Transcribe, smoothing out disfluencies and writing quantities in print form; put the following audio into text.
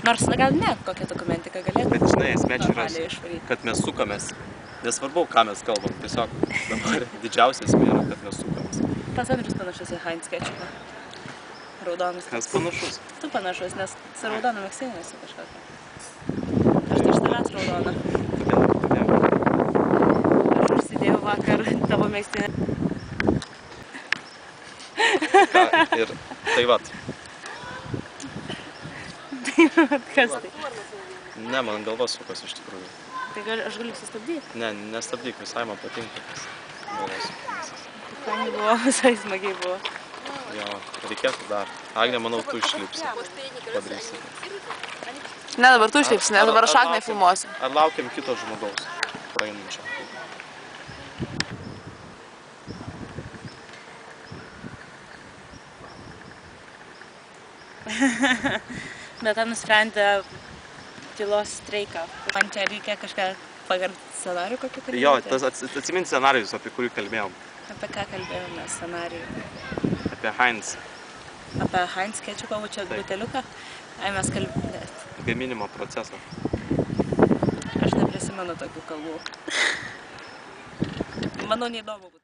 Nors gal ne, kokia dokumentika galėtų. Bet žinai, esmė čia yra, normaliai išvaryti. kad mes sukamės. Nesvarbu, ką mes kalbam. Tiesiog dabar didžiausia esmė yra, kad mes sukamės. Pats Andrius panašus į Heinz Ketchupą. Raudonas. Kas panašus? Tu panašus, nes su raudonu megztiniu esi kažkokia. Aš tai iš tavęs raudona. Kodėl? Aš užsidėjau vakar tavo megztinį. Ir tai vat. Kas tai? Ne, man galva sukas iš tikrųjų. Tai aš galiu sustabdyti? Ne, nestabdyk, visai man patinka tas galvos sukimas. Ten buvo, visai smagiai buvo. Jo, reikėtų dar. Agne, manau, tu išlipsi. Padarysi. Ne, dabar tu išlipsi, nes dabar aš Agnę filmuosiu. Ar laukiam kito žmogaus praeinančio? Bet ten nusprendė tylos streiką. Man čia reikia kažką pagarbt scenarijų kokį kalbėti? Jo, atsimint scenarijus, apie kurį kalbėjom. Apie ką kalbėjome scenarijų? Apie Heinz. Apie Heinz Ketchupą, čia buteliuką? Ai, mes kalbėjome. Gaminimo procesą. Aš neprisimenu tokių kalbų. Manau, neįdomu būtų.